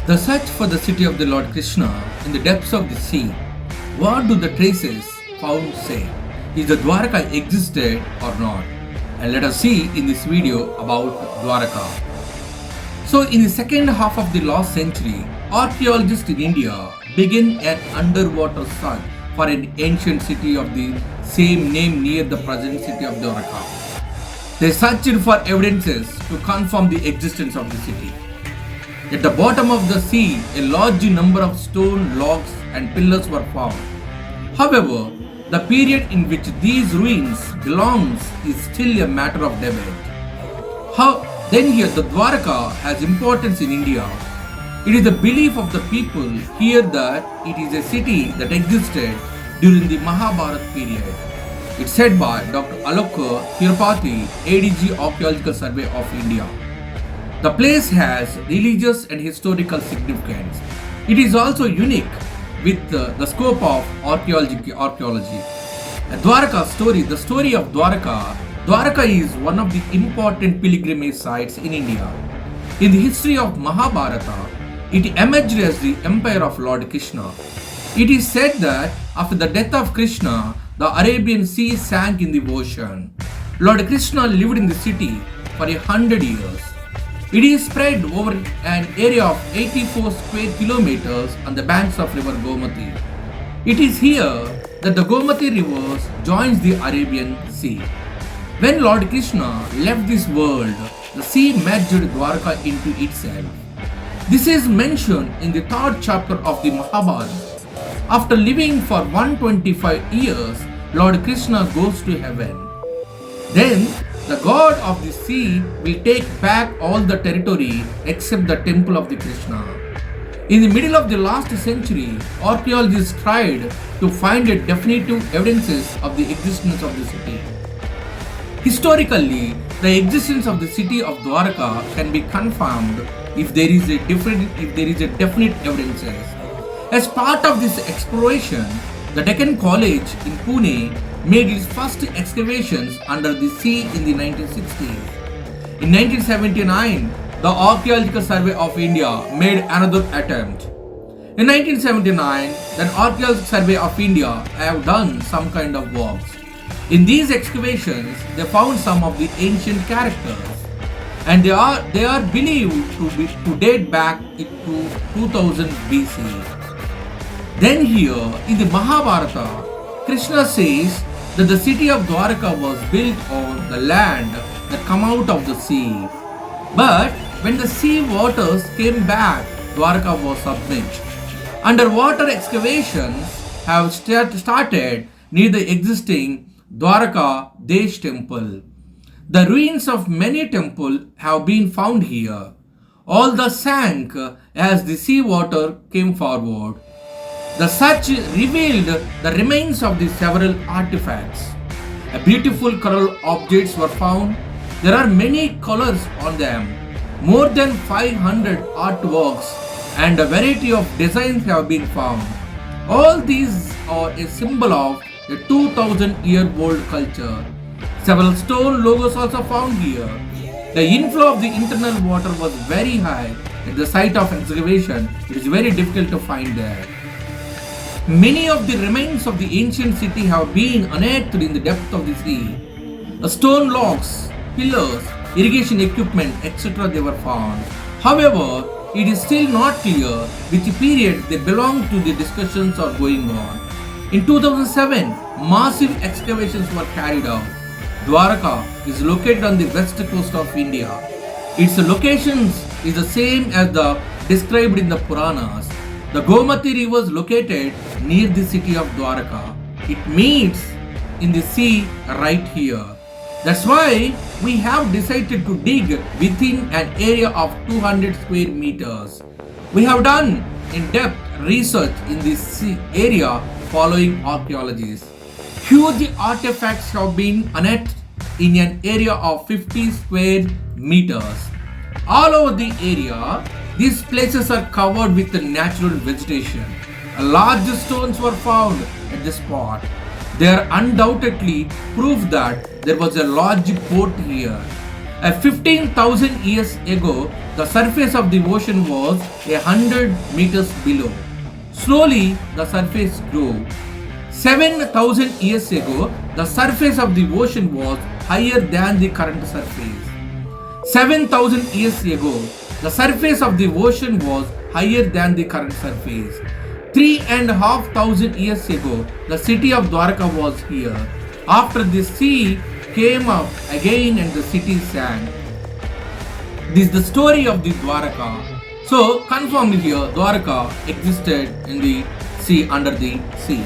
The search for the city of the Lord Krishna in the depths of the sea. What do the traces found say? Is the Dwaraka existed or not? And let us see in this video about Dwaraka. So in the second half of the last century, archaeologists in India began an underwater search for an ancient city of the same name near the present city of Dwaraka. They searched for evidences to confirm the existence of the city. At the bottom of the sea, a large number of stone, logs and pillars were found. However, the period in which these ruins belongs is still a matter of debate. Then here the Dwaraka has importance in India. It is the belief of the people here that it is a city that existed during the Mahabharata period. It's said by Dr. Alok Tirupati, ADG Archaeological Survey of India. The place has religious and historical significance. It is also unique with the scope of archaeology. A Dwaraka story, the story of Dwaraka. Dwaraka is one of the important pilgrimage sites in India. In the history of Mahabharata, it emerged as the empire of Lord Krishna. It is said that after the death of Krishna, the Arabian Sea sank in the ocean. Lord Krishna lived in the city for 100 years. It is spread over an area of 84 square kilometers on the banks of river Gomati. It is here that the Gomati river joins the Arabian Sea. When Lord Krishna left this world, the sea merged Dwaraka into itself. This is mentioned in the third chapter of the Mahabharata. After living for 125 years, Lord Krishna goes to heaven. Then the god of the sea will take back all the territory except the temple of the Krishna. In the middle of the last century, archaeologists tried to find a definitive evidences of the existence of the city. Historically, the existence of the city of Dwaraka can be confirmed if there is a definite evidences. As part of this exploration, the Deccan College in Pune made its first excavations under the sea in the 1960s. In 1979, the Archaeological Survey of India made another attempt. In 1979, the Archaeological Survey of India have done some kind of works. In these excavations, they found some of the ancient characters, and they are believed to date back to 2000 BC. Then here in the Mahabharata, Krishna says that the city of Dwaraka was built on the land that come out of the sea. But when the sea waters came back, Dwaraka was submerged. Underwater excavations have started near the existing Dwaraka Desh temple. The ruins of many temples have been found here. All the sank as the sea water came forward. The search revealed the remains of the several artifacts. A beautiful coral objects were found. There are many colors on them. More than 500 artworks and a variety of designs have been found. All these are a symbol of a 2000-year-old culture. Several stone logos also found here. The inflow of the internal water was very high. At the site of excavation, it is very difficult to find there. Many of the remains of the ancient city have been unearthed in the depth of the sea. The stone logs, pillars, irrigation equipment, etc. they were found. However, it is still not clear which period they belong to. The discussions are going on. In 2007, massive excavations were carried out. Dwaraka is located on the west coast of India. Its locations is the same as the described in the Puranas. The Gomati river is located near the city of Dwaraka. It meets in the sea right here. That's why we have decided to dig within an area of 200 square meters. We have done in-depth research in this area following archaeologists. Huge artifacts have been unearthed in an area of 50 square meters. All over the area, these places are covered with natural vegetation. Large stones were found at the spot. They are undoubtedly proof that there was a large port here. 15,000 years ago, the surface of the ocean was 100 meters below. Slowly, the surface grew. 7,000 years ago, the surface of the ocean was higher than the current surface. 7,000 years ago, the surface of the ocean was higher than the current surface. 3,500 years ago, the city of Dwaraka was here. After the sea came up again and the city sank. This is the story of the Dwaraka. So, confirmed here, Dwaraka existed in the sea, under the sea.